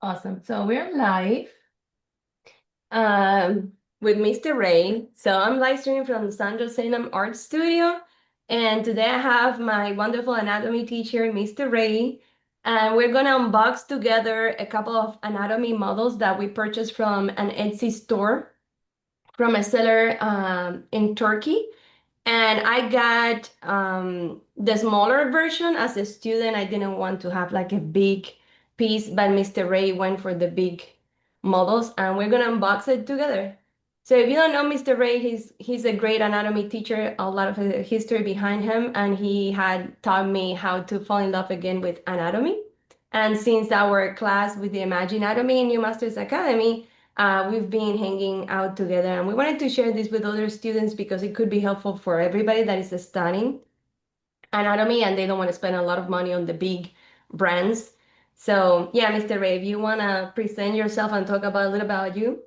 Awesome. So we're live with Mr. Ray. So I'm live streaming from Sandra Salem Art Studio. And today I have my wonderful anatomy teacher, Mr. Ray. And we're going to unbox together a couple of anatomy models that we purchased from an Etsy store from a seller in Turkey. And I got the smaller version as a student. I didn't want to have like a big piece, but Mr. Ray went for the big models, and we're gonna unbox it together. So if you don't know Mr. Ray, he's a great anatomy teacher, a lot of history behind him, and he had taught me how to fall in love again with anatomy. And since our class with the Imagine Anatomy in New Masters Academy, we've been hanging out together, and we wanted to share this with other students because it could be helpful for everybody that is studying anatomy and they don't want to spend a lot of money on the big brands. So yeah, Mr. Ray, if you want to present yourself and talk about a little about you.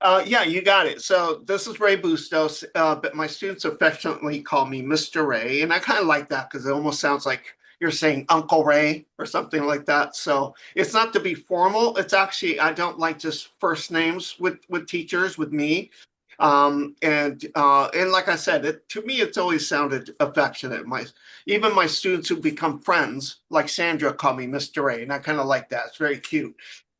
Yeah, you got it. So this is Rey Bustos, but my students affectionately call me Mr. Ray, and I kind of like that because it almost sounds like you're saying Uncle Ray or something like that. So it's not to be formal. It's actually I don't like just first names with teachers with me. And like I said, to me it's always sounded affectionate. Even my students who become friends, like Sandra, call me Mr. Ray, and I kind of like that. It's very cute.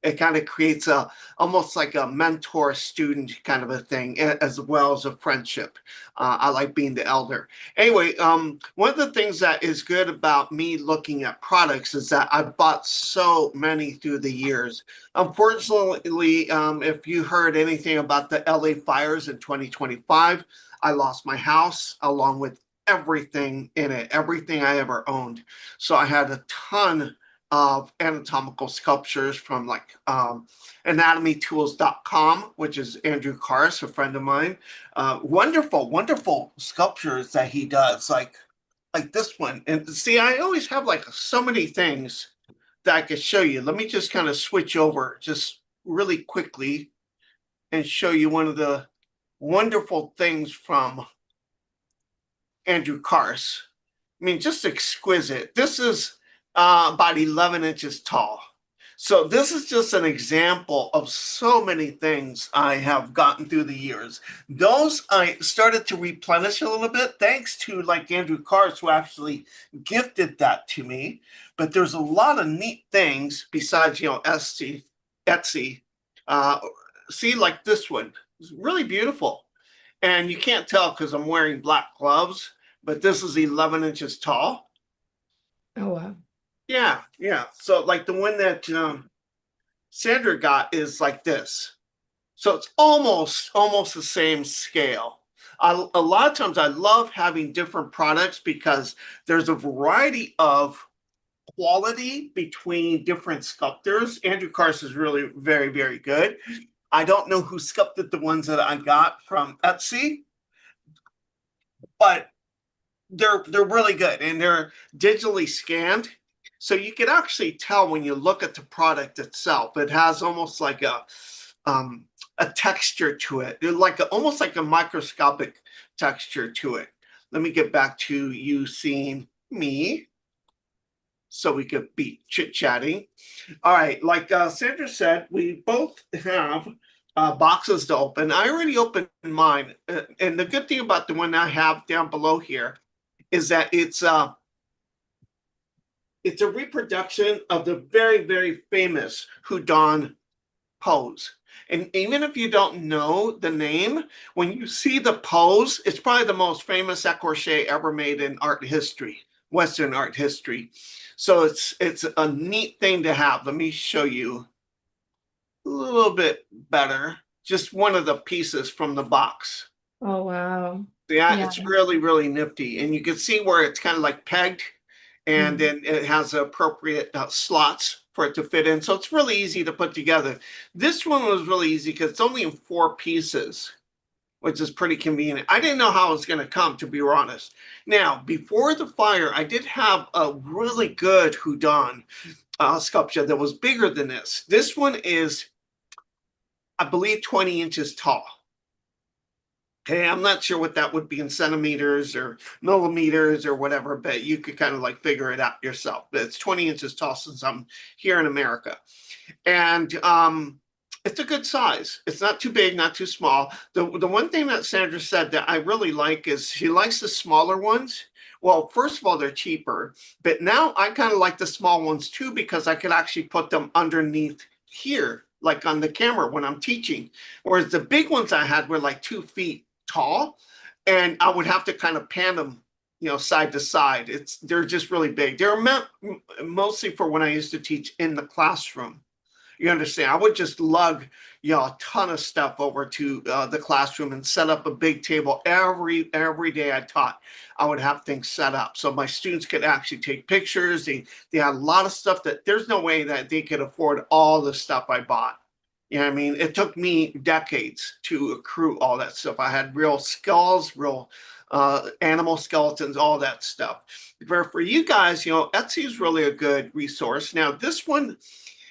It kind of creates a almost like a mentor student kind of a thing, as well as a friendship. I like being the elder. Anyway, one of the things that is good about me looking at products is that I've bought so many through the years. Unfortunately, if you heard anything about the LA fires in 2025, I lost my house along with everything in it, everything I ever owned. So I had a ton of anatomical sculptures from like anatomytools.com, which is Andrew Karas, a friend of mine. Wonderful, wonderful sculptures that he does, like this one. And see, I always have like so many things that I could show you. Let me just kind of switch over just really quickly and show you one of the wonderful things from Andrew Karas. I mean, just exquisite. This is about 11 inches tall. So this is just an example of so many things I have gotten through the years. Those I started to replenish a little bit thanks to like Andrew Karas, who actually gifted that to me. But there's a lot of neat things besides, Etsy. Uh, See, like this one. It's really beautiful. And you can't tell because I'm wearing black gloves, but this is 11 inches tall. Oh wow. Yeah, yeah. So like the one that Sandra got is like this. So it's almost the same scale. A lot of times I love having different products because there's a variety of quality between different sculptors. Andrew Karas is really very, very good. I don't know who sculpted the ones that I got from Etsy, but they're really good and they're digitally scanned. So you can actually tell when you look at the product itself. It has almost like a texture to it, almost like a microscopic texture to it. Let me get back to you seeing me so we could be chit-chatting. All right, like Sandra said, we both have boxes to open. I already opened mine, and the good thing about the one I have down below here is that it's a reproduction of the very, very famous Houdon pose. And even if you don't know the name, when you see the pose, it's probably the most famous écorché ever made in art history, Western art history. So it's a neat thing to have. Let me show you a little bit better. Just one of the pieces from the box. Oh wow. Yeah, Yeah. it's really, really nifty. And you can see where it's kind of like pegged and Mm. then it has appropriate slots for it to fit in. So it's really easy to put together. This one was really easy because it's only in 4 pieces, which is pretty convenient. I didn't know how it was going to come, to be honest. Now, before the fire, I did have a really good Houdon sculpture that was bigger than this. This one is, I believe, 20 inches tall. Okay, I'm not sure what that would be in centimeters or millimeters or whatever, but you could kind of like figure it out yourself. But it's 20 inches tall since I'm here in America. And it's a good size. It's not too big, not too small. The one thing that Sandra said that I really like is she likes the smaller ones. Well, first of all, they're cheaper, but now I kind of like the small ones too because I could actually put them underneath here, like on the camera when I'm teaching. Whereas the big ones I had were like 2 feet tall, and I would have to kind of pan them, side to side. They're just really big. They're meant mostly for when I used to teach in the classroom. You understand? I would just lug, a ton of stuff over to the classroom and set up a big table every day I taught. I would have things set up so my students could actually take pictures. They had a lot of stuff that there's no way that they could afford all the stuff I bought. You know what I mean? It took me decades to accrue all that stuff. I had real skulls, real animal skeletons, all that stuff. For you guys, Etsy is really a good resource. Now, this one,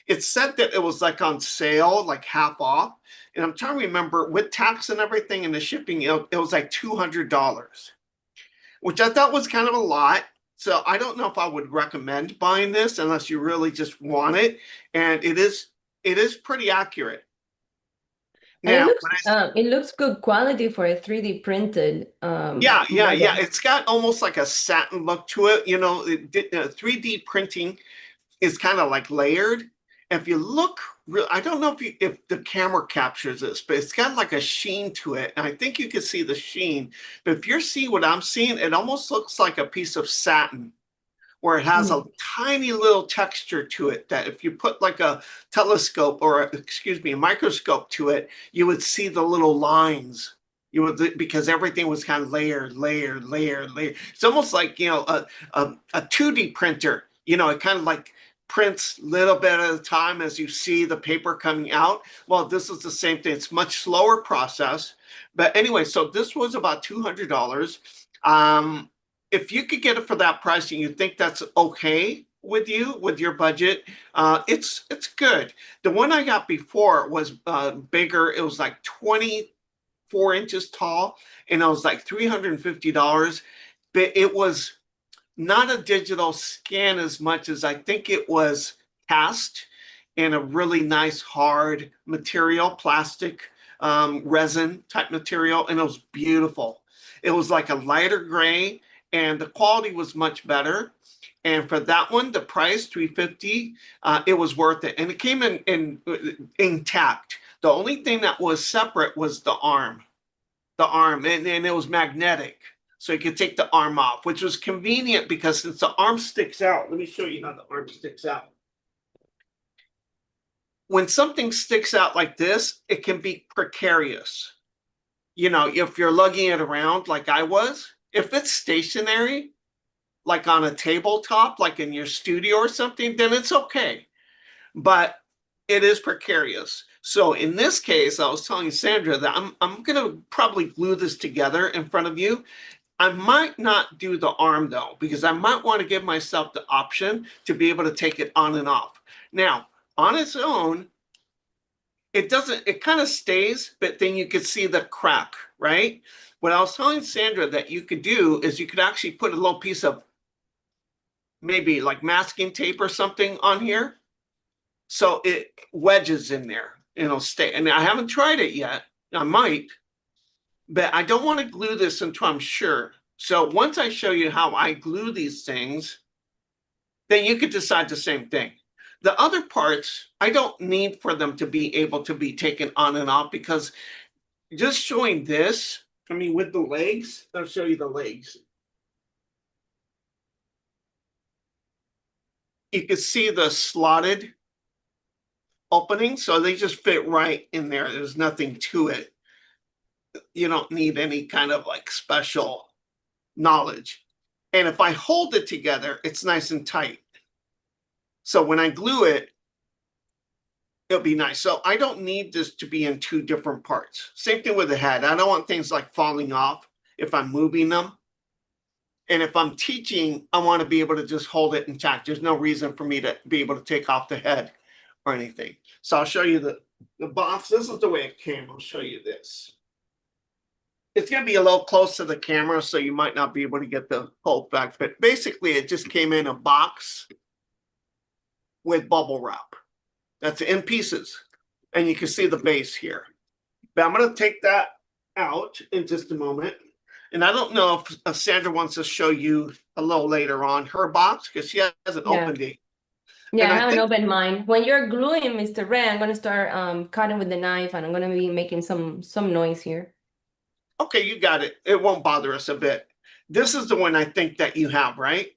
it said that it was like on sale, like half off. And I'm trying to remember with tax and everything and the shipping, it was like $200, which I thought was kind of a lot. So I don't know if I would recommend buying this unless you really just want it. And it is pretty accurate. And it Now, looks it looks good quality for a 3D printed yeah. leather. It's got almost like a satin look to it. 3D printing is kind of like layered. And if you look, I don't know if the camera captures this, but it's got like a sheen to it. And I think you can see the sheen. But if you're seeing what I'm seeing, it almost looks like a piece of satin where it has a Mhm. tiny little texture to it that if you put like a telescope or, excuse me, a microscope to it, you would see the little lines. You would, because everything was kind of layered, layered, layered, layered. It's almost like, a 2D printer. It kind of like prints a little bit at a time as you see the paper coming out. Well, this is the same thing. It's much slower process. But anyway, so this was about $200. If you could get it for that price and you think that's okay with you with your budget, it's good. The one I got before was bigger. It was like 24 inches tall, and it was like $350. But it was not a digital scan as much as I think it was cast in a really nice hard material, plastic, resin type material, and it was beautiful. It was like a lighter gray, and the quality was much better. And for that one, the price $350, it was worth it, and it came in intact. The only thing that was separate was the arm, and it was magnetic. So you could take the arm off, which was convenient because since the arm sticks out, let me show you how the arm sticks out. When something sticks out like this, it can be precarious. If you're lugging it around like I was, if it's stationary, like on a tabletop, like in your studio or something, then it's okay. But it is precarious. So in this case, I was telling Sandra that I'm gonna probably glue this together in front of you. I might not do the arm though, because I might want to give myself the option to be able to take it on and off. Now, on its own, it kind of stays, but then you could see the crack, right? What I was telling Sandra that you could do is you could actually put a little piece of maybe like masking tape or something on here. So it wedges in there and it'll stay. And I haven't tried it yet. I might, but I don't want to glue this until I'm sure. So once I show you how I glue these things, then you could decide the same thing. The other parts, I don't need for them to be able to be taken on and off because just showing this, with the legs, I'll show you the legs. You can see the slotted opening, so they just fit right in there. There's nothing to it. You don't need any kind of like special knowledge. And if I hold it together, it's nice and tight. So when I glue it, it'll be nice. So I don't need this to be in two different parts. Same thing with the head. I don't want things like falling off if I'm moving them. And if I'm teaching, I want to be able to just hold it intact. There's no reason for me to be able to take off the head or anything. So I'll show you the box. This is the way it came. I'll show you this. it's going to be a little close to the camera, so you might not be able to get the whole effect. But basically, it just came in a box with bubble wrap. That's in pieces. And you can see the base here. But I'm going to take that out in just a moment. And I don't know if Sandra wants to show you a little later on her box, because she hasn't opened it. Yeah, And I I haven't think, opened mine. When you're gluing, Mr. Ray, I'm gonna start cutting with the knife, and I'm gonna be making some noise here. okay, you got it. It won't bother us a bit. This is the one I think that you have, right?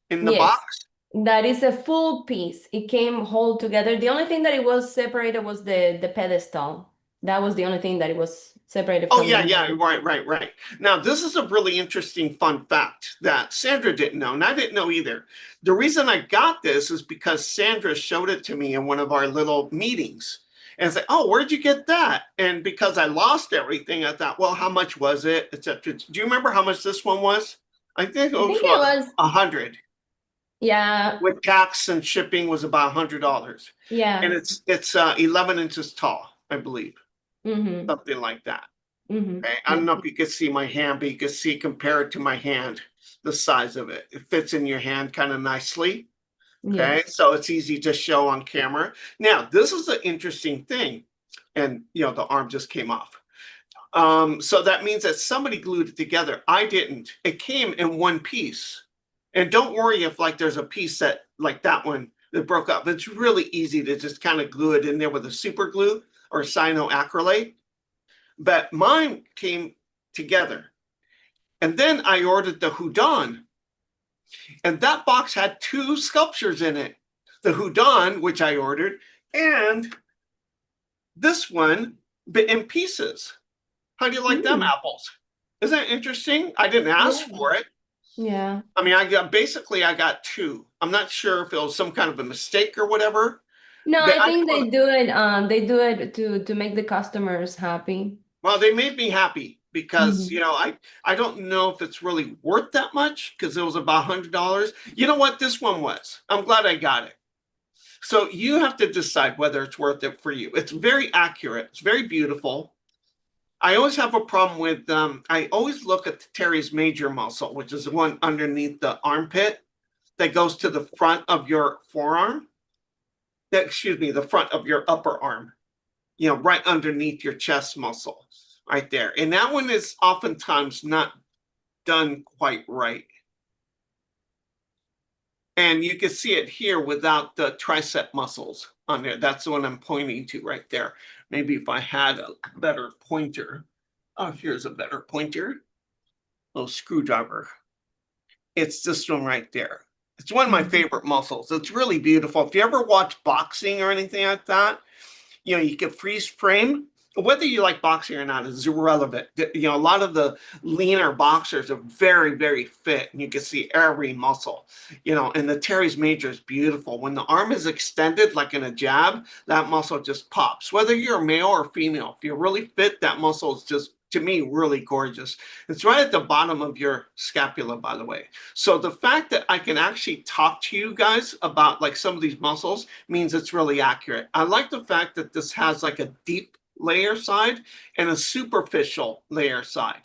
In the Yes, box? that is a full piece. It came whole together. The only thing that it was separated was the pedestal. That was the only thing that it was separated Oh, from the yeah, yeah, knife. right. Now, this is a really interesting fun fact that Sandra didn't know, and I didn't know either. The reason I got this is because Sandra showed it to me in one of our little meetings. And it's like, oh, where'd you get that? And because I lost everything, I thought, well, how much was it? Etc. Do you remember how much this one was? I think it I was think it was, 100. yeah, With tax and shipping was about $100. And yeah. it's 11 inches tall, I believe, Mm-hmm. something like that. Mm-hmm. Okay, I Yeah. don't know if you can see my hand, but you can see compared to my hand, the size of it. It fits in your hand kind of nicely. Okay, Yes. so it's easy to show on camera. Now, this is an interesting thing. And, the arm just came off. So that means that somebody glued it together. I didn't. It came in one piece. And don't worry if like there's a piece that like that one that broke up. It's really easy to just kind of glue it in there with a super glue or cyanoacrylate. But mine came together. And then I ordered the Houdon. And that box had two sculptures in it. The Houdon, which I ordered, and this one, but in pieces. How do you like them Mm. apples? Isn't that interesting? I didn't ask Yeah. for it. Yeah. I mean, I got two. I'm not sure if it was some kind of a mistake or whatever, No, but I I think thought, they do it to make the customers happy. well, they made me happy because Hmm. I don't know if it's really worth that much because it was about $100. You know what this one was? I'm glad I got it. So you have to decide whether it's worth it for you. It's very accurate. It's very beautiful. I always have a problem with I always look at the teres major muscle, which is the one underneath the armpit that goes to the front of your forearm. Excuse me, the front of your upper arm, right underneath your chest muscle, right there. And that one is oftentimes not done quite right. And you can see it here without the tricep muscles on there. That's the one I'm pointing to right there. Maybe if I had a better pointer. Oh, here's a better pointer. Little screwdriver. It's this one right there. It's one of my Hmm. favorite muscles. It's really beautiful. If you ever watch boxing or anything like that, you can freeze frame. Whether you like boxing or not is irrelevant. A lot of the leaner boxers are very, very fit, and you can see every muscle. And the teres major is beautiful. When the arm is extended, like in a jab, that muscle just pops. Whether you're a male or female, if you're really fit, that muscle is just, to me, really gorgeous. It's right at the bottom of your scapula, by the way. So the fact that I can actually talk to you guys about like some of these muscles means it's really accurate. I like the fact that this has like a deep layer side and a superficial layer side.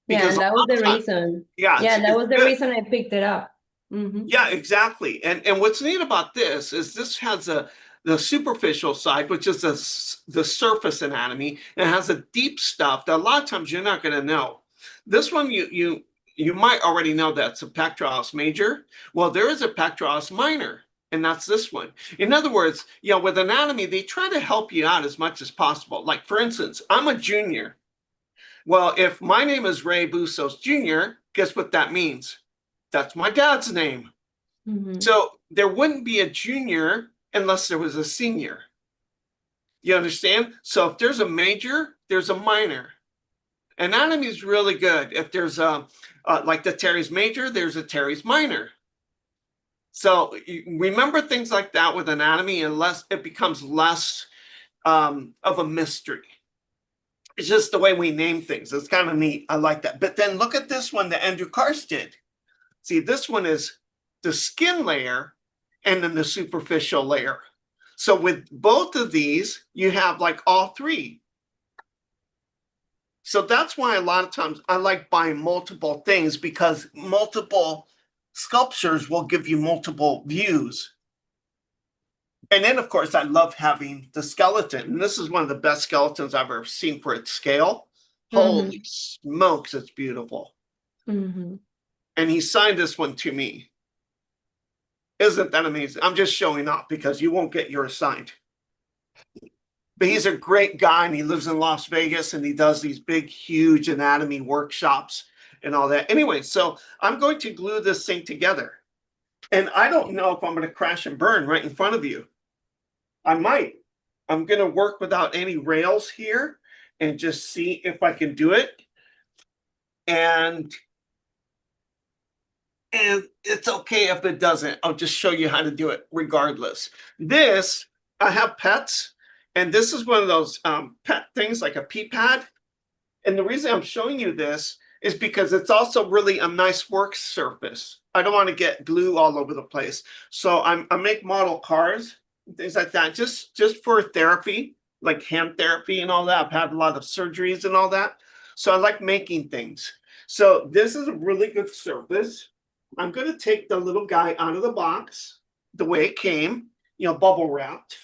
Yeah, Because and a that was lot the of times, reason. yeah, Yeah, that it's was the good. reason I picked it up. Hmm. Yeah, exactly. And what's neat about this is this has the superficial side, which is the surface anatomy, and it has a deep stuff that a lot of times you're not going to know. This one you might already know that's a pectoralis major. Well, there is a pectoralis minor, and that's this one. In other words, with anatomy, they try to help you out as much as possible. Like for instance, I'm a junior. Well, if my name is Rey Bustos Jr., guess what that means? That's my dad's name. Hmm. So there wouldn't be a junior unless there was a senior. You understand? So if there's a major, there's a minor. Anatomy is really good. If there's like the teres major, there's a teres minor. So remember things like that with anatomy, unless it becomes less of a mystery. It's just the way we name things. It's kind of neat. I like that. But then look at this one that Andrew Karst did. See, this one is the skin layer and then the superficial layer. So with both of these, you have like all three. So that's why a lot of times I like buying multiple things, because multiple sculptures will give you multiple views. And then, of course, I love having the skeleton. And this is one of the best skeletons I've ever seen for its scale. Holy smokes, it's beautiful. Mm-hmm. And he signed this one to me. Isn't that amazing? I'm just showing up because you won't get yours signed. But he's a great guy, and he lives in Las Vegas, and he does these big, huge anatomy workshops and all that. Anyway, so I'm going to glue this thing together. And I don't know if I'm going to crash and burn right in front of you. I might. I'm going to work without any rails here and just see if I can do it. And it's okay if it doesn't. I'll just show you how to do it regardless. This, I have pets, and this is one of those pet things like a pee pad. And the reason I'm showing you this is because it's also really a nice work surface. I don't want to get glue all over the place. So I make model cars, things like that, just for therapy, like hand therapy and all that. I've had a lot of surgeries and all that. So I like making things. So this is a really good surface. I'm going to take the little guy out of the box the way it came, bubble wrapped.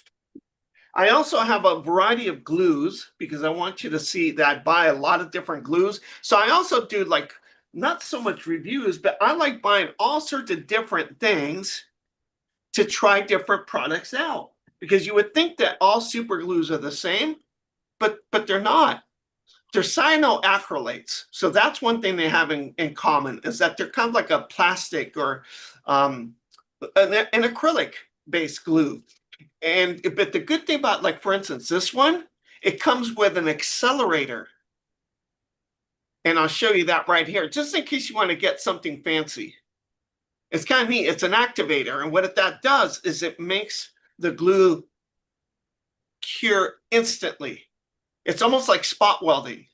I also have a variety of glues because I want you to see that I buy a lot of different glues. So I also do like not so much reviews, but I like buying all sorts of different things to try different products out, because you would think that all super glues are the same, but they're not. They're cyanoacrylates. So that's one thing they have in common, is that they're kind of like a plastic or an acrylic based glue. But the good thing about, like, for instance, this one, it comes with an accelerator. And I'll show you that right here, just in case you want to get something fancy. It's kind of neat. It's an activator. And what that does is it makes the glue cure instantly. It's almost like spot welding.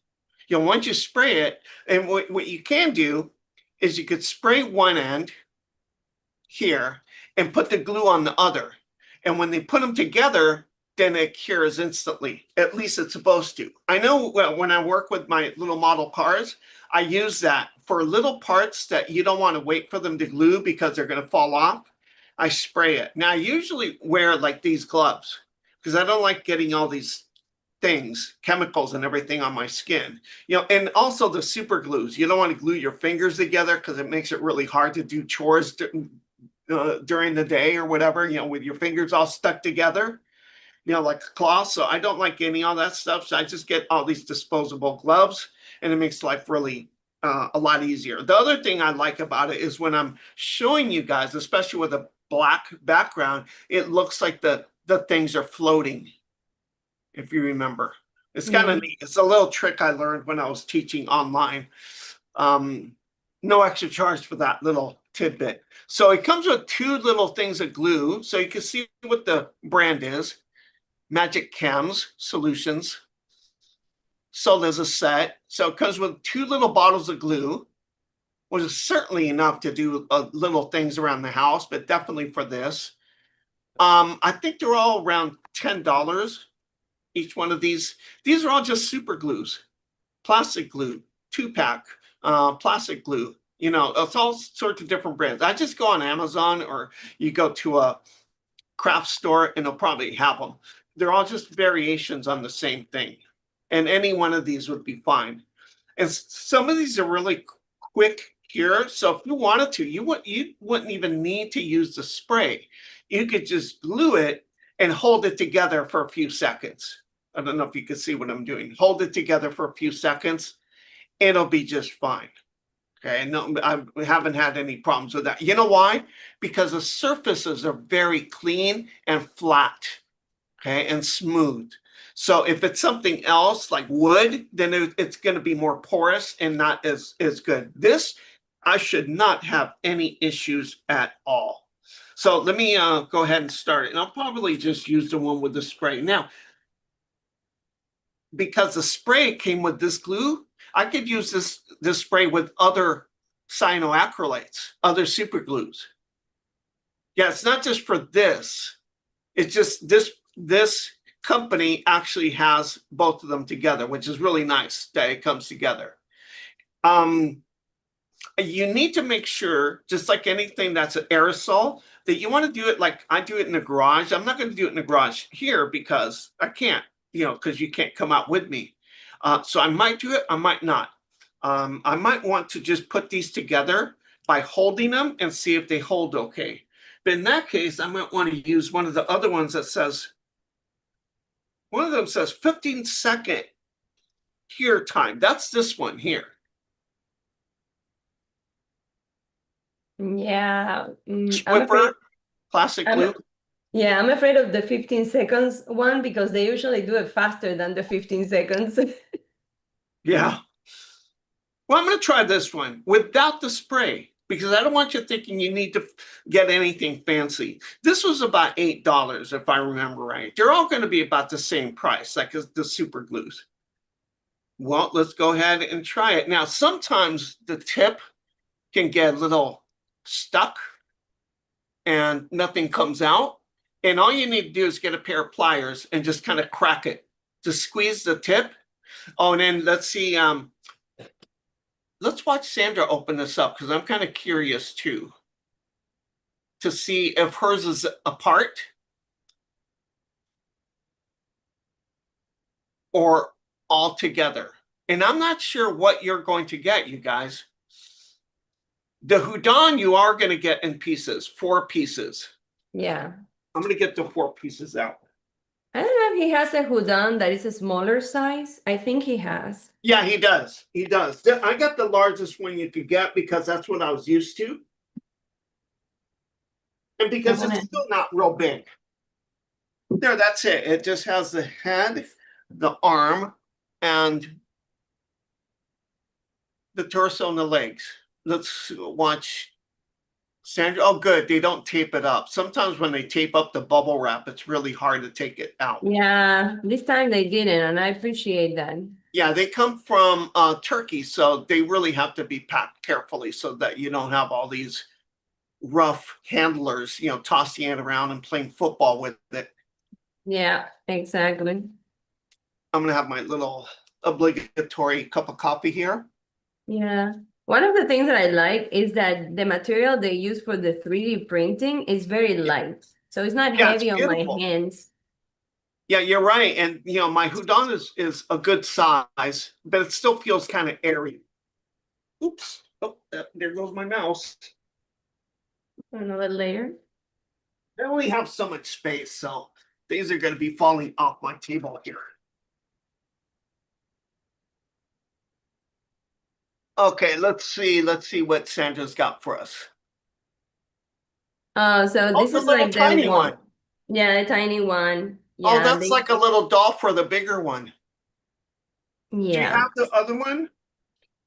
Once you spray it, and what you can do is you could spray one end here and put the glue on the other. And when they put them together, then it cures instantly. At least it's supposed to. I know when I work with my little model cars, I use that for little parts that you don't want to wait for them to glue because they're going to fall off. I spray it. Now, I usually wear like these gloves because I don't like getting all these things, chemicals and everything on my skin. And also the super glues. You don't want to glue your fingers together because it makes it really hard to do chores during the day or whatever, with your fingers all stuck together, like a cloth. So I don't like getting all that stuff. So I just get all these disposable gloves, and it makes life really a lot easier. The other thing I like about it is when I'm showing you guys, especially with a black background, it looks like the things are floating. If you remember, it's kind of neat. It's a little trick I learned when I was teaching online. No extra charge for that little tidbit. So it comes with two little things of glue, so you can see what the brand is. Magic Chems Solutions. So there's a set. So it comes with two little bottles of glue, which is certainly enough to do little things around the house, but definitely for this. I think they're all around $10. Each one of these are all just super glues, plastic glue, 2-pack, plastic glue. It's all sorts of different brands. I just go on Amazon, or you go to a craft store and they'll probably have them. They're all just variations on the same thing. And any one of these would be fine. And some of these are really quick cure. So if you wanted to, you wouldn't even need to use the spray. You could just glue it and hold it together for a few seconds. I don't know if you can see what I'm doing. Hold it together for a few seconds. It'll be just fine. Okay, no, I haven't had any problems with that. You know why? Because the surfaces are very clean and flat, okay, and smooth. So if it's something else like wood, then it's going to be more porous and not as good. This, I should not have any issues at all. So let me go ahead and start it. And I'll probably just use the one with the spray. Now, because the spray came with this glue, I could use this spray with other cyanoacrylates, other super glues. Yeah, it's not just for this. It's just this company actually has both of them together, which is really nice that it comes together. Um, you need to make sure, just like anything that's an aerosol, that you want to do it like I do it in the garage. I'm not going to do it in the garage here because I can't, because you can't come out with me. So I might do it, I might not. I might want to just put these together by holding them and see if they hold okay. But in that case, I might want to use one of the other ones that says, one of them says 15-second cure time. That's this one here. Yeah, I'm afraid. Swiffer, plastic I'm glue. Yeah, I'm afraid of the 15 seconds one because they usually do it faster than the 15 seconds. Yeah. Well, I'm going to try this one without the spray because I don't want you thinking you need to get anything fancy. This was about $8, if I remember right. They're all going to be about the same price, like the super glues. Well, let's go ahead and try it. Now, sometimes the tip can get a little stuck and nothing comes out. And all you need to do is get a pair of pliers and just kind of crack it to squeeze the tip. Oh, and then let's see. Let's watch Sandra open this up because I'm kind of curious too to see if hers is apart or all together. And I'm not sure what you're going to get, you guys. The Houdon you are going to get in pieces, 4 pieces. Yeah. I'm going to get the 4 pieces out. I don't know if he has a Houdon that is a smaller size. I think he has. Yeah, he does. He does. I got the largest one you could get because that's what I was used to. And because it's still not real big. There, that's it. It just has the head, the arm, and the torso and the legs. Let's watch Sandra. Oh, good. They don't tape it up. Sometimes when they tape up the bubble wrap, it's really hard to take it out. Yeah, this time they didn't, and I appreciate that. Yeah, they come from Turkey, so they really have to be packed carefully so that you don't have all these rough handlers, tossing it around and playing football with it. Yeah, exactly. I'm going to have my little obligatory cup of coffee here. Yeah. One of the things that I like is that the material they use for the 3D printing is very light. So it's not Yeah, it's heavy on my beautiful. hands. Yeah, you're right. And my Houdon is a good size, but it still feels kind of airy. Oops. Oh, there goes my mouse. Another layer. I only have so much space, so these are going to be falling off my table here. Okay, let's see what Sandra's got for us. So Oh, this the is little like the tiny one. Yeah, a tiny one. Oh, Yeah, that's like a little doll for the bigger one. Do you yeah. have the other one?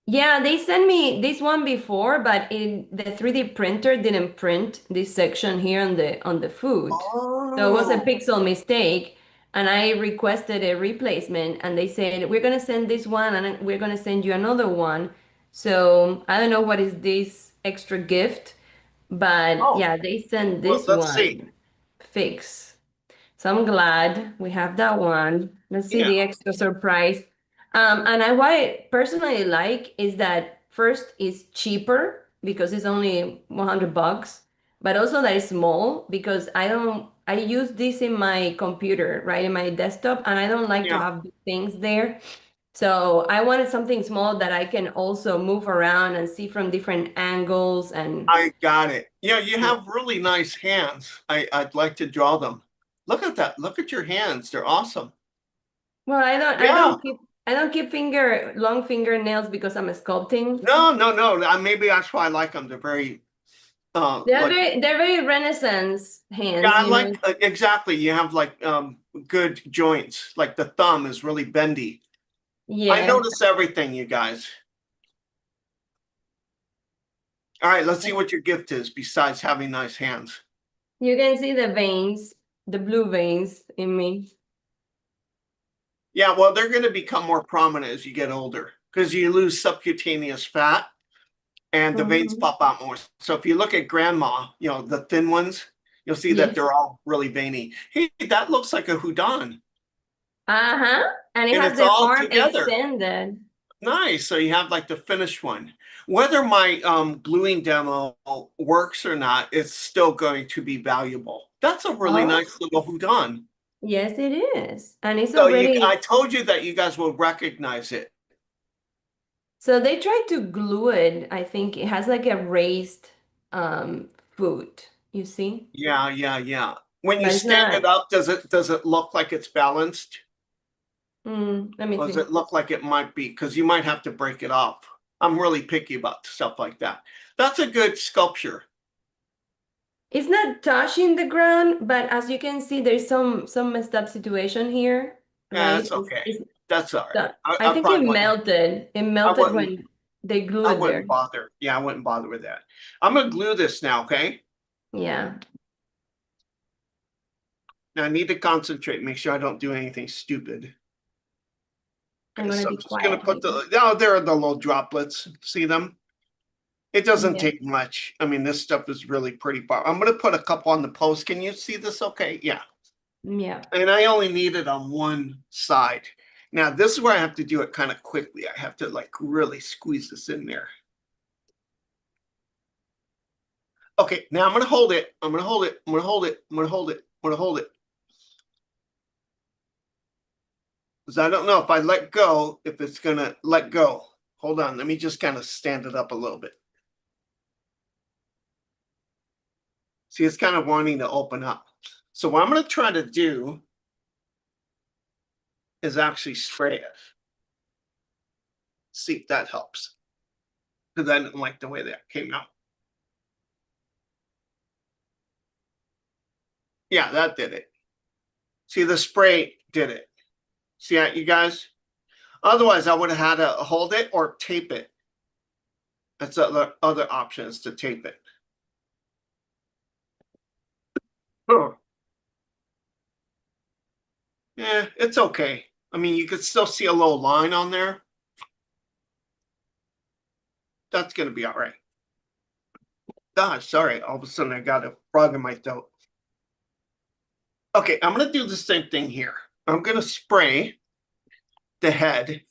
Yeah, they sent me this one before, but in the 3D printer didn't print this section here on the foot. So it was a Oh, pixel mistake, and I requested a replacement, and they said, we're gonna send this one, and we're gonna send you another one. So I don't know what is this extra gift, but oh. yeah, they sent Well, this let's see. one fix. So I'm glad we have that one. Let's see Yeah, the extra surprise. And what I personally like is that first it's cheaper because it's only $100, but also that it's small because I use this in my computer, right, in my desktop, and I don't like to yeah. have big things there. So I wanted something small that I can also move around and see from different angles and I got it. Yeah, you have really nice hands. I'd like to draw them. Look at that. Look at your hands. They're awesome. well, Yeah. I don't keep long fingernails because I'm sculpting. No, no, no. Maybe that's why I like them. They're very like They're very Renaissance yeah, hands, I you know. like exactly. You have like good joints. Like the thumb is really bendy. I Yeah. notice everything, you guys. All right, let's see what your gift is besides having nice hands. You can see the veins, the blue veins in me. Yeah, well, they're going to become more prominent as you get older because you lose subcutaneous fat and the veins Mhm. pop out more. So if you look at grandma, the thin ones, you'll see that Yes. they're all really veiny. Hey, that looks like a Houdon. Uh-huh. And it and has it's the all arm together. extended. Nice. So you have like the finished one. Whether my gluing demo works or not, it's still going to be valuable. That's a really Oh, nice little Houdon. yes, it is. And it's So I already, told you that you guys will recognize it. so they tried to glue it. I think it has like a raised foot, you see? Yeah, yeah, yeah. When you But it's stand it not, up, does it look like it's balanced? let me Or does see. it look like it might be? Because you might have to break it off. I'm really picky about stuff like that. That's a good sculpture. It's not touching the ground, but as you can see, there's some messed up situation here, Yeah, right? that's okay. It's That's all right. the, I, I I think it probably wouldn't. melted. It I melted wouldn't. when they glued I it there. wouldn't bother. Yeah, I wouldn't bother with that. I'm gonna glue this now, okay? Yeah, Now I need to concentrate, make sure I don't do anything stupid. I'm Okay, gonna so I'm be just gonna quiet put here. the, oh, there are the little droplets. See them? It doesn't Yeah, take much. I mean, this stuff is really pretty far. I'm gonna put a couple on the post. Can you see this? Okay, yeah. yeah. And I only need it on one side. Now this is where I have to do it kind of quickly. I have to like really squeeze this in there. Okay, now I'm gonna hold it. I'm gonna hold it. I'm gonna hold it. I'm gonna hold it. I'm gonna hold it. Because I don't know if I let go, if it's gonna let go. Hold on, let me just kind of stand it up a little bit. See, it's kind of wanting to open up. So what I'm gonna try to do is actually spray it. See if that helps. Because I didn't like the way that came out. Yeah, that did it. See, the spray did it. See that, you guys? Otherwise, I would have had to hold it or tape it. That's other options to tape it. Oh. Yeah, it's okay. I mean, you could still see a little line on there. That's gonna be all right. Gosh, sorry. All of a sudden, I got a frog in my throat. Okay, I'm gonna do the same thing here. I'm gonna spray the head,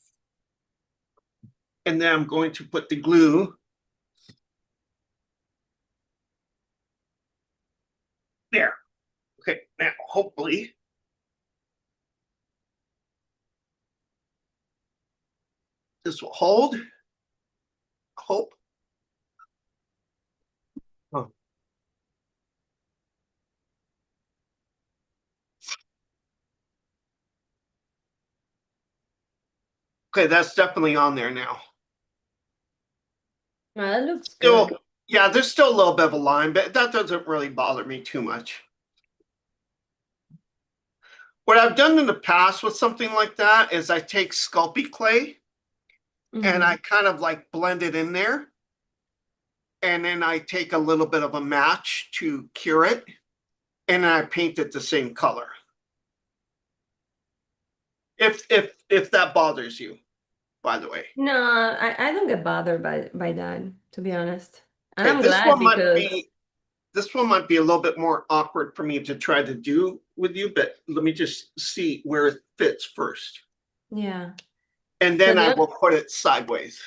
and then I'm going to put the glue there. Okay, now hopefully this will hold. Hope. Oh. Okay, that's definitely on there now. Well, that looks Still, good. yeah, there's still a little bit of a line, but that doesn't really bother me too much. What I've done in the past with something like that is I take Sculpey clay and I kind of like blend it in there. And then I take a little bit of a match to cure it. And then I paint it the same color. If that bothers you, by the way. No, I don't get bothered by that, to be honest. And Okay, I'm glad because this one might be a little bit more awkward for me to try to do with you, but let me just see where it fits first. yeah. And So then I the will put it sideways.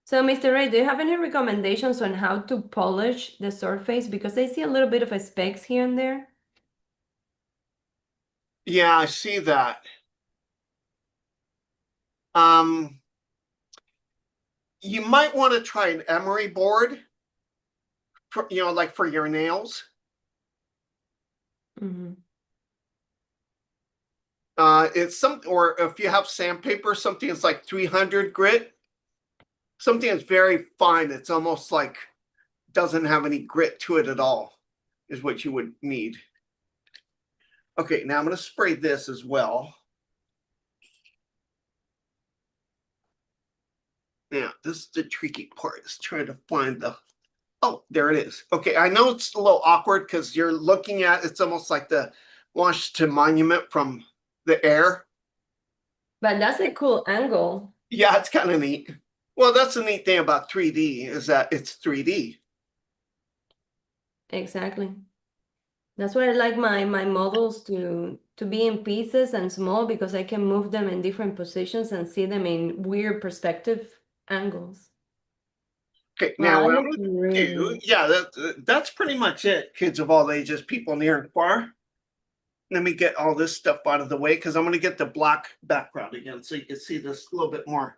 so Mr. Ray, do you have any recommendations on how to polish the surface? Because I see a little bit of a specks here and there. Yeah, I see that. Um, you might want to try an emery board for, like for your nails. It's some, or if you have sandpaper, something that's like 300 grit, something that's very fine. It's almost like doesn't have any grit to it at all, is what you would need. Okay, now I'm going to spray this as well. Now, this is the tricky part, is trying to find the, oh, there it is. Okay, I know it's a little awkward because you're looking at, it's almost like the Washington Monument from the air. But that's a cool angle. Yeah, it's kind of neat. Well, that's the neat thing about 3D is that it's 3D. Exactly. That's why I like my models to be in pieces and small because I can move them in different positions and see them in weird perspective angles. Okay, Wow, now that what I'm looks going to do, really yeah, that's pretty much it, kids of all ages, people near and far. Let me get all this stuff out of the way because I'm going to get the black background again so you can see this a little bit more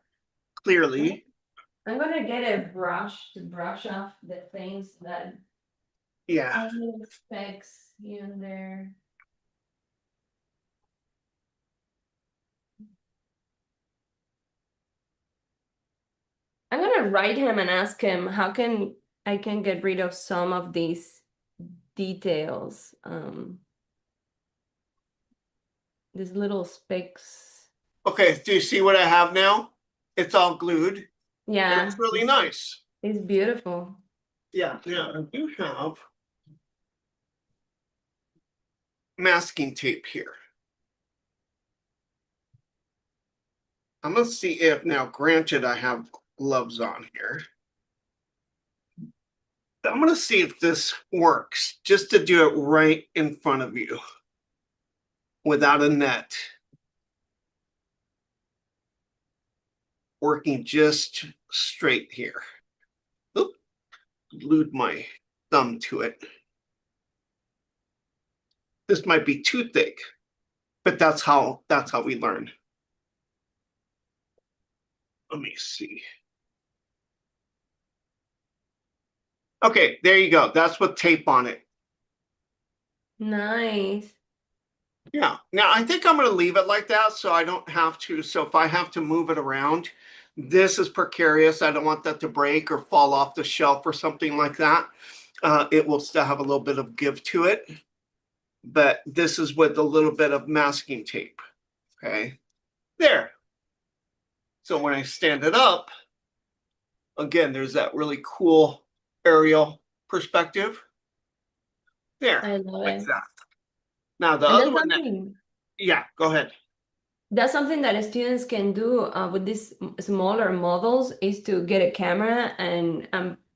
clearly. I'm gonna get a brush to brush off the things that Yeah. are little specks here and there. I'm gonna write him and ask him how can I can get rid of some of these details, these little specks. Okay, do you see what I have now? It's all glued. It looks Yeah, really nice. it's beautiful. Yeah, yeah, I do have masking tape here. I'm gonna see if now, granted, I have gloves on here. I'm gonna see if this works, just to do it right in front of you without a net. Working just straight here. Oop, glued my thumb to it. This might be too thick, but that's how we learn. Let me see. Okay, there you go. That's with tape on it. Nice. Yeah. Now I think I'm going to leave it like that so I don't have to. So if I have to move it around, this is precarious. I don't want that to break or fall off the shelf or something like that. It will still have a little bit of give to it, but this is with a little bit of masking tape. Okay. There. So when I stand it up, again, there's that really cool aerial perspective. There, I love like it. that. Now the And other one that, yeah, go ahead. that's something that students can do with these smaller models is to get a camera and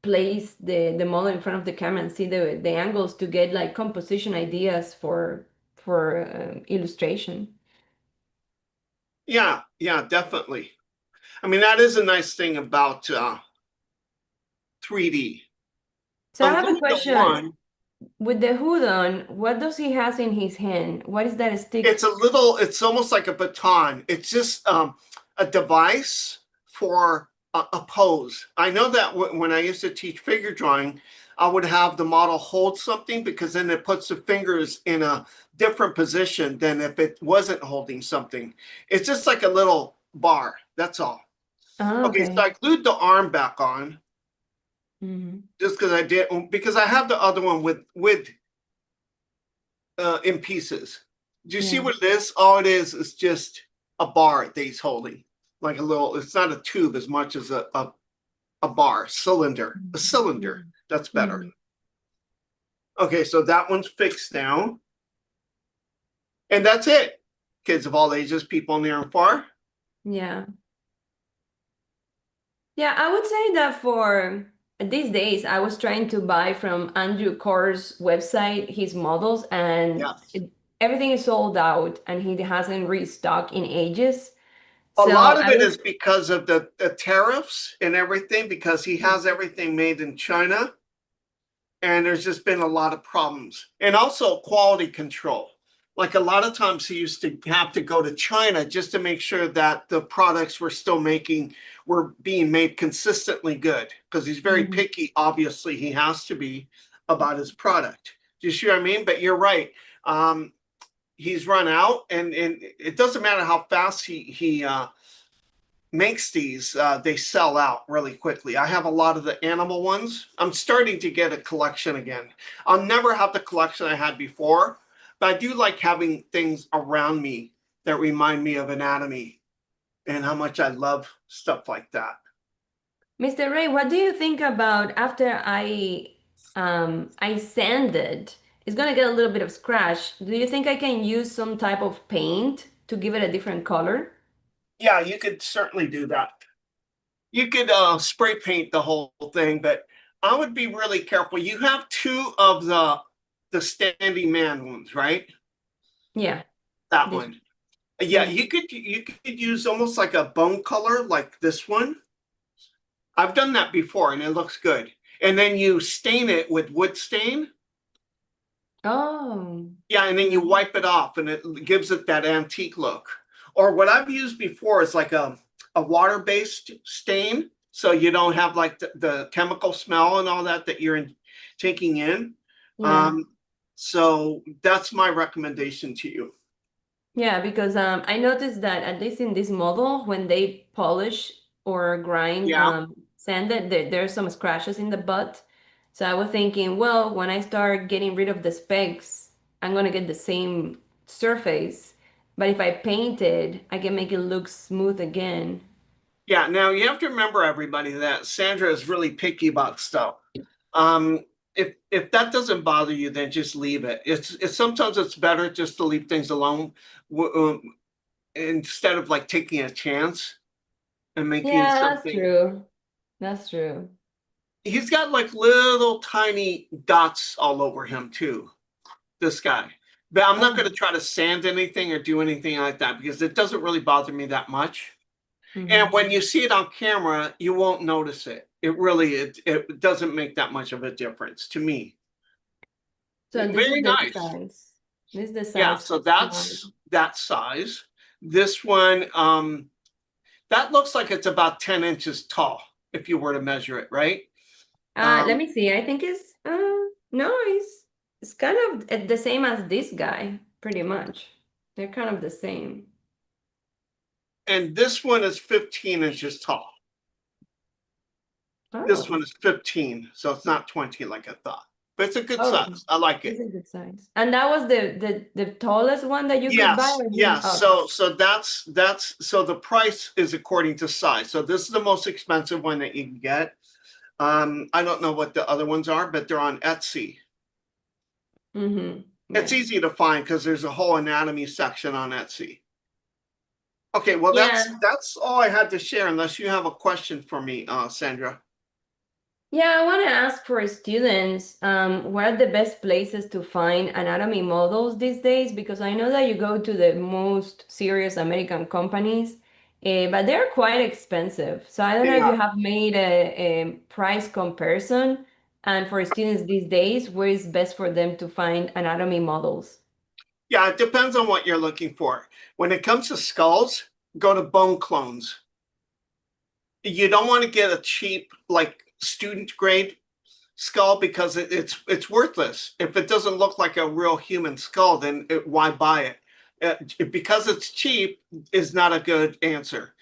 place the model in front of the camera and see the angles to get like composition ideas for illustration. Yeah, yeah, definitely. I mean, that is a nice thing about 3D. So I have a Aluminum question. one, With the Houdon, what does he has in his hand? What is that it's stick? a little, it's almost like a baton. It's just a device for a pose. I know that when I used to teach figure drawing, I would have the model hold something because then it puts the fingers in a different position than if it wasn't holding something. It's just like a little bar. That's all. Ah, Okay, so okay. I glued the arm back on Hmm. just because I did because I have the other one with in pieces. Do you see Yeah. what it is? All it is just a bar that he's holding, like a little. It's not a tube as much as a bar cylinder. A cylinder. That's better. Hmm. Okay, so that one's fixed now, and that's it. Kids of all ages, people near and far. Yeah. Yeah, I would say that for these days, I was trying to buy from Andrew Corr's website his models, and Yes. everything is sold out, and he hasn't restocked in ages. A So lot of I it was, is because of the tariffs and everything, because he has everything made in China. And there's just been a lot of problems, and also quality control. Like a lot of times he used to have to go to China just to make sure that the products were being made consistently good, because he's very Mhm. picky. Obviously he has to be about his product. Do you see what I mean? But you're right. um, he's run out, and it doesn't matter how fast he makes these, they sell out really quickly. I have a lot of the animal ones. I'm starting to get a collection again. I'll never have the collection I had before, but I do like having things around me that remind me of anatomy and how much I love stuff like that. Mr. Ray, what do you think about after I sand it? It's gonna get a little bit of scratch. Do you think I can use some type of paint to give it a different color? Yeah, you could certainly do that. You could spray paint the whole thing, but I would be really careful. You have two of the the standing man ones, right? Yeah, That this. one. Yeah, Mm-hmm. you could use almost like a bone color like this one. I've done that before and it looks good. And then you stain it with wood stain. Oh, Yeah, and then you no. wipe it off and it gives it that antique look. Or what I've used before is like a water-based stain. So you don't have like the chemical smell and all that that taking in. Yeah. Um, so that's my recommendation to you. Yeah, because I noticed that at least in this model, when they polish or grind Yeah. sand it, there's some scratches in the butt. So I was thinking, well, when I start getting rid of the specks, I'm gonna get the same surface. But if I paint it, I can make it look smooth again. Yeah, now you have to remember everybody that Sandra is really picky about stuff. Um, if that doesn't bother you, then just leave it. It's sometimes it's better just to leave things alone instead of like taking a chance and making Yeah, that's something. true. That's true. He's got like little tiny dots all over him too, this guy. But I'm not Oh. going to try to sand anything or do anything like that because it doesn't really bother me that much. And Hmm. when you see it on camera, you won't notice it. It doesn't make that much of a difference to me. So this is Very the nice. size. This is the Yeah, size so for small. that's that size. This one, that looks like it's about 10 inches tall if you were to measure it, right? Let Um, me see. I think no, it's kind of the same as this guy, pretty much. They're kind of the same. and this one is 15 inches tall. This Oh, one is 15, so it's not 20 like I thought. But it's a good oh, size. I like it's it. a good size. And that was the tallest one that you could buy, Yes, or you? yes. Okay. So that's so the price is according to size. So this is the most expensive one that you can get. I don't know what the other ones are, but they're on Etsy. Mm-hmm. It's Yeah. easy to find because there's a whole anatomy section on Etsy. Okay, well Yeah. that's all I had to share. Unless you have a question for me, Sandra. Yeah, I want to ask for students, what are the best places to find anatomy models these days? Because I know that you go to the most serious American companies, but they're quite expensive. So I don't know if Yeah, you have made a price comparison. And for students these days, where is best for them to find anatomy models? yeah. It depends on what you're looking for. When it comes to skulls, go to bone clones. You don't want to get a cheap like student grade skull because it's worthless. If it doesn't look like a real human skull, then why buy it? Because it's cheap is not a good answer.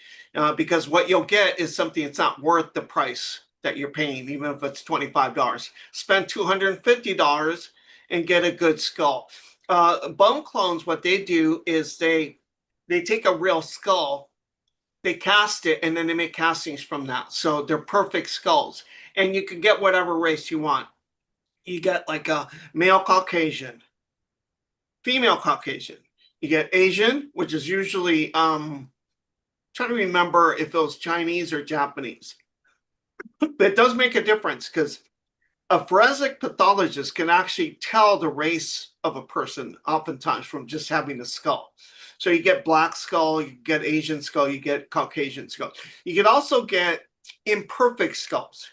Because what you'll get is something that's not worth the price that you're paying, even if it's $25. Spend $250 and get a good skull. Bone clones, what they do is they take a real skull, they cast it, and then they make castings from that. So they're perfect skulls. And you can get whatever race you want. You get like a male Caucasian, female Caucasian. You get Asian, which is usually trying to remember if it was Chinese or Japanese. But it does make a difference because a forensic pathologist can actually tell the race of a person oftentimes from just having a skull. So you get black skull, you get Asian skull, you get Caucasian skull. You can also get imperfect skulls.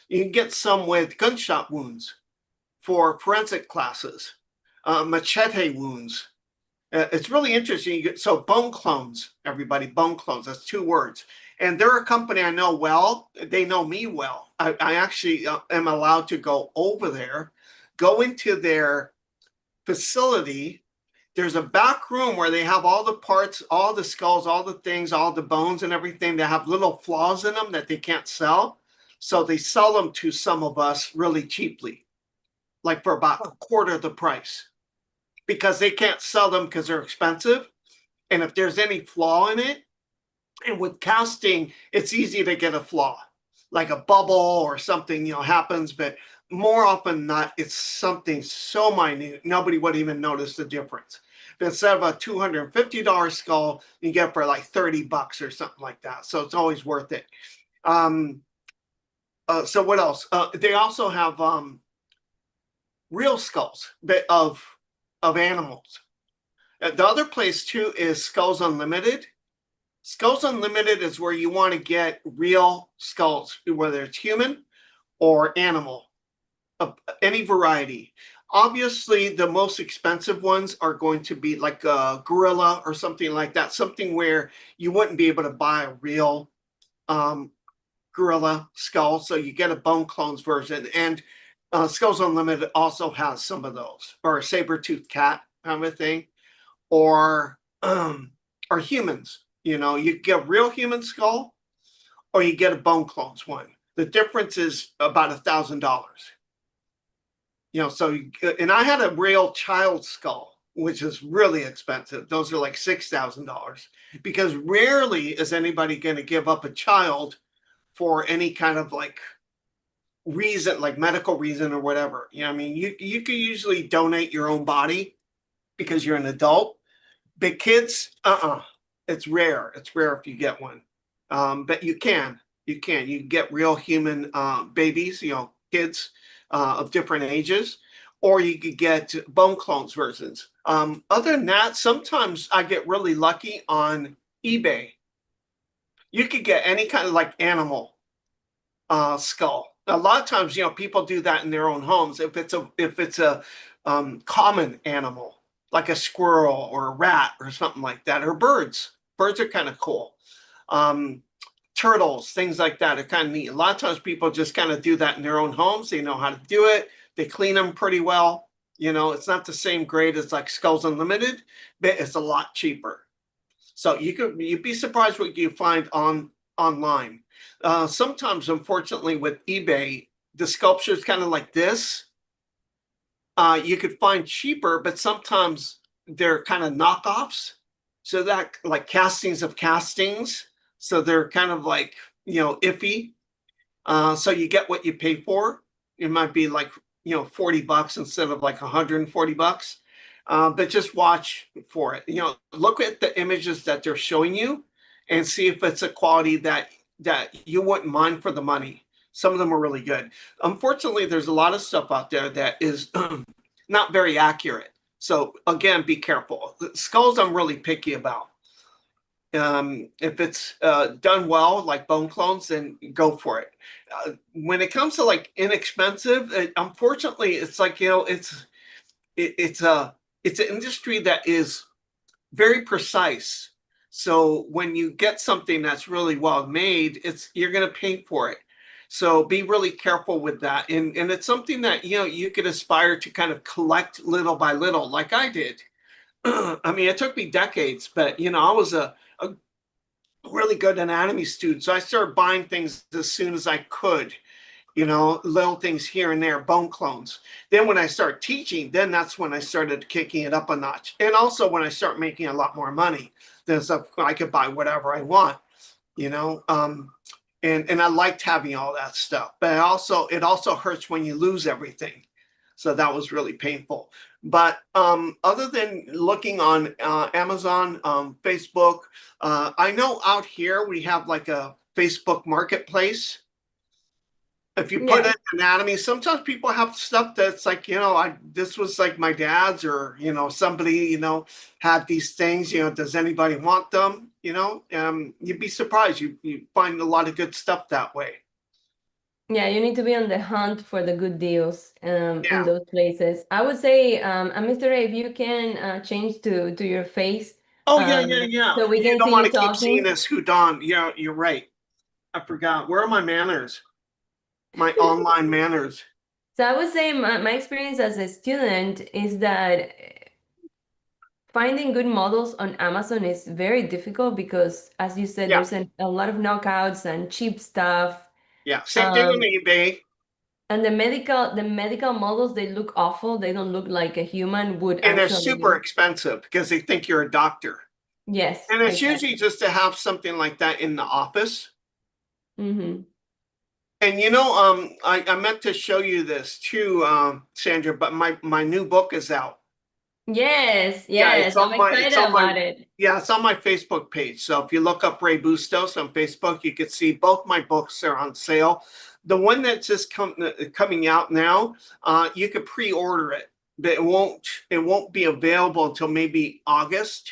You can get some with gunshot wounds for forensic classes, machete wounds. It's really interesting. So bone clones, everybody, bone clones. That's two words. And they're a company I know well. They know me well. I actually am allowed to go over there, go into their facility. There's a back room where they have all the parts, all the skulls, all the things, all the bones and everything. They have little flaws in them that they can't sell. So they sell them to some of us really cheaply, like for about a quarter of the price because they can't sell them because they're expensive. And if there's any flaw in it, and with casting, it's easy to get a flaw, like a bubble or something, happens. But more often than not, it's something so minute, nobody would even notice the difference. But instead of a $250 skull, you get for like $30 or something like that. So it's always worth it. So what else? They also have real skulls of animals. The other place too is Skulls Unlimited. Skulls Unlimited is where you want to get real skulls, whether it's human or animal, of any variety. Obviously, the most expensive ones are going to be like a gorilla or something like that, something where you wouldn't be able to buy a real um, gorilla skull. So you get a bone clones version. And Skulls Unlimited also has some of those, or a saber-toothed cat kind of a thing, or or humans. You know, you get a real human skull, or you get a bone clones one. The difference is about $1,000. You know, so and I had a real child skull, which is really expensive. Those are like $6,000 because rarely is anybody going to give up a child for any kind of like reason, like medical reason or whatever. You know, I mean, you could usually donate your own body because you're an adult. Big kids, it's rare. It's rare if you get one, but you get real human babies, you know, kids of different ages, or you could get bone clones versions. Other than that, sometimes I get really lucky on eBay. You could get any kind of like animal skull. A lot of times, you know, people do that in their own homes. If it's a common animal like a squirrel or a rat or something like that, or birds. Birds are kind of cool. Um, Turtles, things like that are kind of neat. A lot of times people just kind of do that in their own homes. They know how to do it. They clean them pretty well. You know, it's not the same grade as like Skulls Unlimited, but it's a lot cheaper. So you'd be surprised what you find online. Sometimes, unfortunately, with eBay, the sculptures kind of like this, you could find cheaper, but sometimes they're kind of knockoffs. So that like castings of castings. So they're kind of like, you know, iffy. So you get what you pay for. It might be like, you know, $40 instead of like $140. But just watch for it. You know, look at the images that they're showing you and see if it's a quality that you wouldn't mind for the money. Some of them are really good. Unfortunately, there's a lot of stuff out there that is not very accurate. So again, be careful. Skulls I'm really picky about. If it's done well, like bone clones, then go for it. When it comes to like inexpensive, unfortunately, it's like, you know, it's a it's an industry that is very precise. So when you get something that's really well made, it's you're going to pay for it. So be really careful with that. And it's something that, you know, you could aspire to kind of collect little by little, like I did. I mean, it took me decades, but you know, I was a really good anatomy student. So I started buying things as soon as I could, you know, little things here and there, bone clones. Then when I started teaching, then that's when I started kicking it up a notch. And also when I start making a lot more money, then stuff I could buy whatever I want, you know. And I liked having all that stuff, but it also hurts when you lose everything. So that was really painful. But other than looking on Amazon, Facebook, I know out here we have like a Facebook marketplace. If you put Yeah. in anatomy, sometimes people have stuff that's like, you know, this was like my dad's, or you know, somebody, you know, had these things, you know, does anybody want them? You know, you'd be surprised. You find a lot of good stuff that way. Yeah, you need to be on the hunt for the good deals in Yeah. those places. I would say, and Mr. Ray, if you can change to your face Oh yeah. so we You can don't see want you to keep seeing talking. this Houdon. Yeah, you're right. I forgot. Where are my manners? My online manners. So I would say my experience as a student is that finding good models on Amazon is very difficult because, as you said, Yeah, there's a lot of knockouts and cheap stuff. yeah. Same thing on Um, eBay. and the medical models, they look awful. They don't look like a human would And they're super actually. expensive because they think you're a doctor. Yes, And it's usually exactly. just to have something like that in the office. Hmm. And you know, I meant to show you this too, Sandra, but my new book is out. Yes, Yeah, yes. I'm excited about it. it's on my Facebook page. So if you look up Rey Bustos on Facebook, you can see both my books are on sale. The one that's just coming out now, you could pre-order it, but it won't be available until maybe August,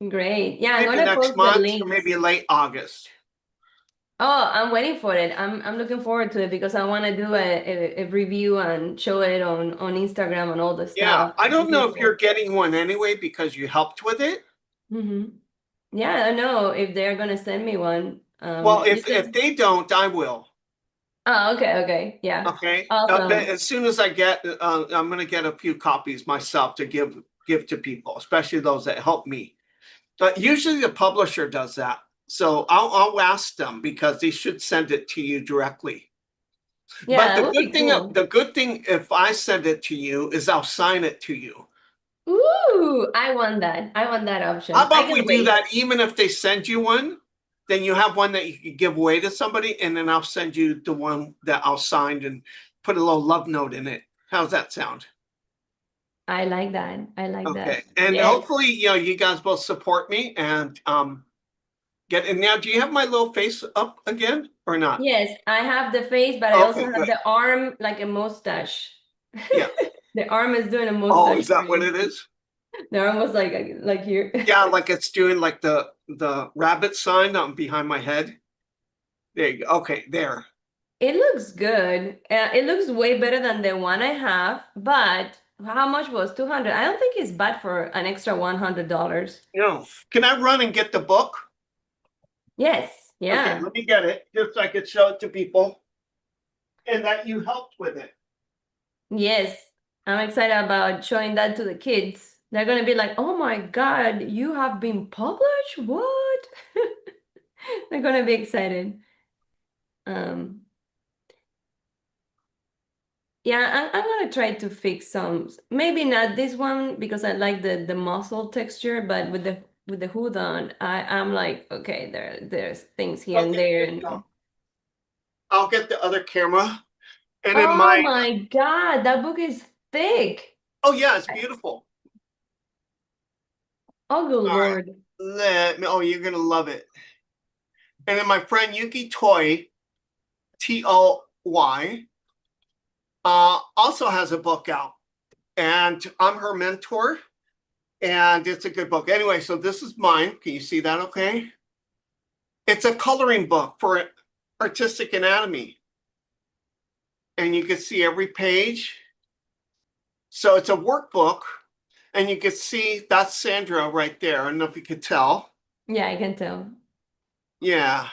Great. Yeah, I'm maybe gonna next post the month, or links. maybe late August. Oh, I'm waiting for it. I'm looking forward to it because I want to do a review and show it on Instagram and all the Yeah, stuff. I don't know if you're People. getting one anyway because you helped with it. Yeah, I know if they're gonna send me one. Well, You if said, they don't, I will. oh, okay, okay, yeah, Okay. But awesome. as soon as I get, I'm going to get a few copies myself to give to people, especially those that help me. But usually the publisher does that. So I'll ask them because they should send it to you directly. But Yeah, that would be cool. the good thing if I send it to you is I'll sign it to you. Ooh, I want that. I want that How option. I about we can do wait. that even if they send you one, then you have one that you can give away to somebody, and then I'll send you the one that I'll sign and put a little love note in it. How's that sound? I like that. I like Okay. that. And Yes. hopefully, you guys both support me and get in now. Do you have my little face up again or not? Yes, I have the face, but I also Okay, have good. the arm like a mustache. Yeah. The arm is doing a Oh, mustache is for that what you. it is? The arm was like here. Yeah, like it's doing like the rabbit sign on behind my head. There you go. Okay, there. It looks good. It looks way better than the one I have, but how much was 200? I don't think it's bad for an extra $100. Can I run and get the book? Yes, Okay, yeah. let me get it just so I could show it to people and that you helped with it. Yes. I'm excited about showing that to the kids. They're gonna be like, "Oh my God, you have been published? What?" They're gonna be excited. Um, yeah, I'm gonna try to fix some. Maybe not this one because I like the muscle texture, but with the Houdon, I'm like, okay, there's things here and Okay, there, here you go. and I'll get the other camera. And in oh my my God, that book is thick. oh yeah, it's beautiful. Oh, good All right. Lord. Oh, you're gonna love it. And then my friend Yuki Toy, Toy, also has a book out. And I'm her mentor. And it's a good book. Anyway, so this is mine. Can you see that okay? It's a coloring book for artistic anatomy. And you can see every page. So it's a workbook. And you can see that's Sandra right there. I don't know if you could tell. Yeah, I can tell. Yeah.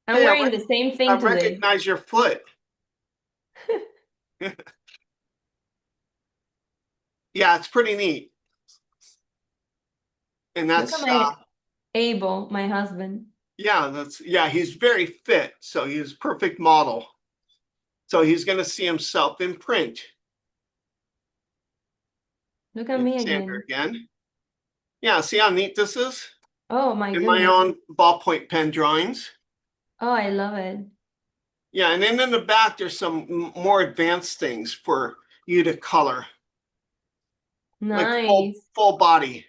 I'm Hey, wearing the same I thing today. recognize your foot. Yeah, it's pretty neat. And Look at that's my Abel, my husband. yeah, he's very fit, so he's a perfect model. So he's going to see himself in print. Look at And me Sandra again. again. Yeah, see how neat this is? Oh my In my goodness. own ballpoint pen drawings. Oh, I love it. Yeah, and then in the back there's some more advanced things for you to color, like Nice. full body.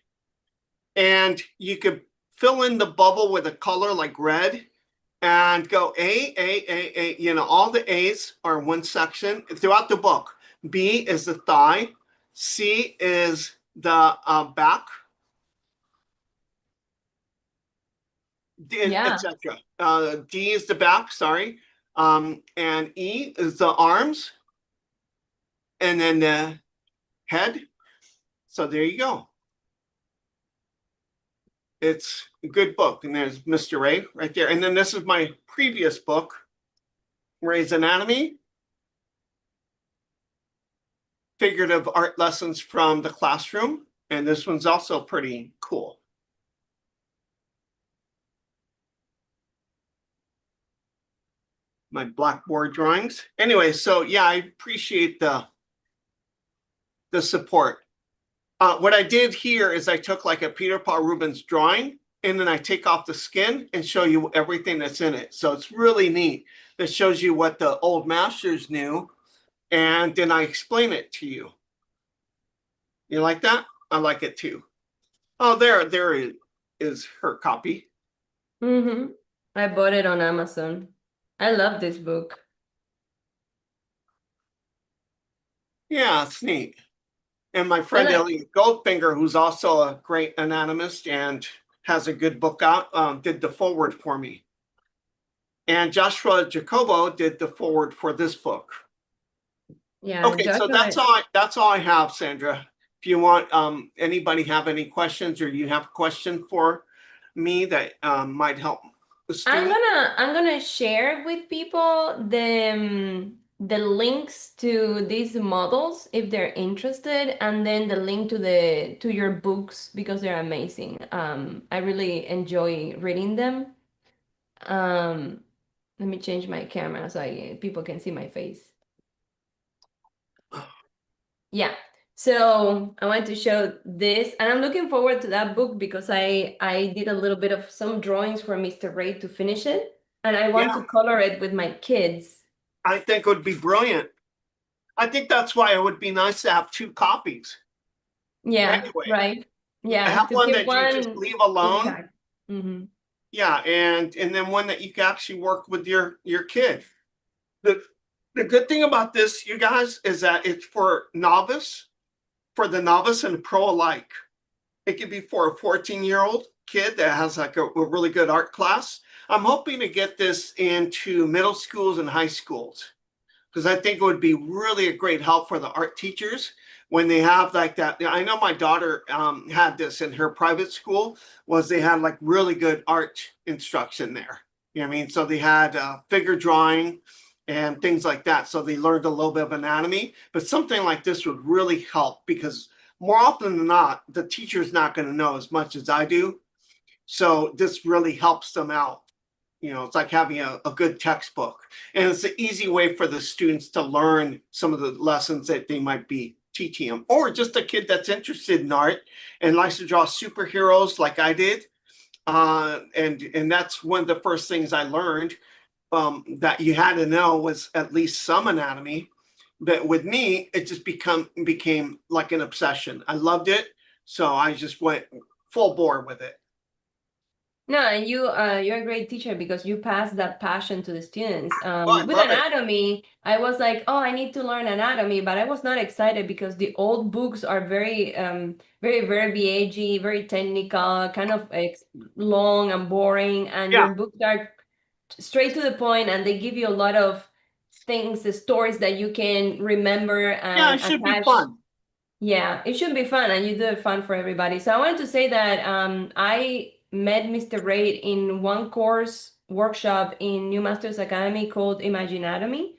And you could fill in the bubble with a color like red and go A. All the A's are in one section throughout the book. B is the thigh. C is the back, Yeah. etc. D is the back, sorry. And E is the arms, and then the head. So there you go. It's a good book. And there's Mr. Ray right there. And then this is my previous book, Ray's Anatomy, Figurative Art Lessons from the Classroom. And this one's also pretty cool. My blackboard drawings. Anyway, so yeah, I appreciate the support. What I did here is I took like a Peter Paul Rubens drawing, and then I take off the skin and show you everything that's in it. So it's really neat. That shows you what the old masters knew, and then I explain it to you. You like that? I like it too. Oh, there is her copy. Mm-hmm. I bought it on Amazon. I love this book. Yeah, it's neat. And my I friend like, Elliot Goldfinger, who's also a great anatomist and has a good book out, did the forward for me. And Joshua Jacobo did the forward for this book. yeah, Okay, so Joshua. that's all I have, Sandra. If you want, anybody have any questions, or you have a question for me that might help the student? I'm gonna share with people the links to these models if they're interested, and then the link to the to your books because they're amazing. I really enjoy reading them. Um, Let me change my camera so people can see my face. Yeah. So I wanted to show this, and I'm looking forward to that book because I did a little bit of some drawings for Mr. Ray to finish it, and I want Yeah, to color it with my kids. I think it would be brilliant. I think that's why it would be nice to have two copies. Yeah, Anyway, right. Yeah, have to one keep that you just one leave alone. intact. Hmm. Yeah, and then one that you can actually work with your kid. The the good thing about this, you guys, is that it's for the novice and pro alike. It could be for a 14-year-old kid that has like a really good art class. I'm hoping to get this into middle schools and high schools because I think it would be really a great help for the art teachers when they have like that. I know my daughter had this in her private school. Was they had like really good art instruction there. You know what I mean? So they had figure drawing and things like that. So they learned a little bit of anatomy. But something like this would really help because more often than not, the teacher's not going to know as much as I do. So this really helps them out. You know, it's like having a good textbook. And it's an easy way for the students to learn some of the lessons that they might be teaching them. Or just a kid that's interested in art and likes to draw superheroes like I did. And that's one of the first things I learned, that you had to know was at least some anatomy. But with me, it just became like an obsession. I loved it. So I just went full bore with it. No, and you're a great teacher because you pass that passion to the students. Oh, I With love it. anatomy, I was like, oh, I need to learn anatomy, but I was not excited because the old books are very verbiagey, very technical, kind of long and boring, and Yeah. your books are straight to the point, and they give you a lot of things, the stories that you can remember Yeah, it and should be attach. fun. Yeah, it should be fun, and you do it fun for everybody. So I wanted to say that I met Mr. Ray in one course workshop in New Masters Academy called Imaginatomy,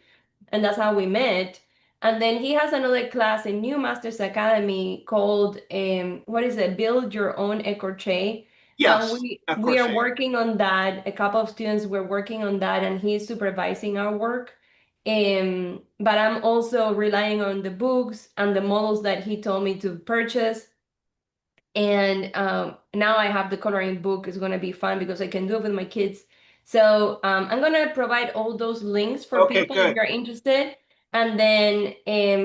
and that's how we met. And then he has another class in New Masters Academy called what is it? Build Your Own Crochet. And Yes, a we are crochet. working on that. A couple of students were working on that, and he's supervising our work. But I'm also relying on the books and the models that he told me to purchase. And now I have the coloring book. It's gonna be fun because I can do it with my kids. So I'm gonna provide all those links for Okay, people if good. you're interested. And then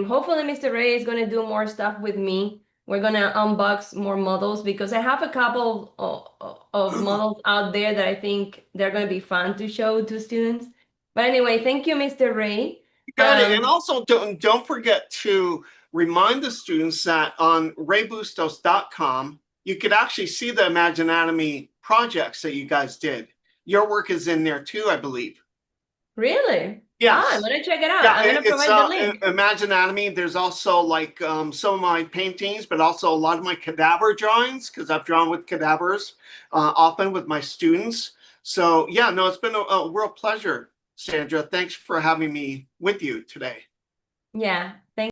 hopefully Mr. Ray is gonna do more stuff with me. We're gonna unbox more models because I have a couple of models out there that I think they're gonna be fun to show to students. But anyway, thank you, Mr. Ray. You got it. And also don't forget to remind the students that on raybustos.com, you could actually see the Imaginatomy projects that you guys did. Your work is in there too, I believe. Really? Oh, I'm Yes. gonna check it out. Yeah, I'm gonna it's provide the link. Imaginatomy. There's also like some of my paintings, but also a lot of my cadaver drawings because I've drawn with cadavers often with my students. So yeah, no, it's been a real pleasure, Sandra. Thanks for having me with you today. Yeah. Thank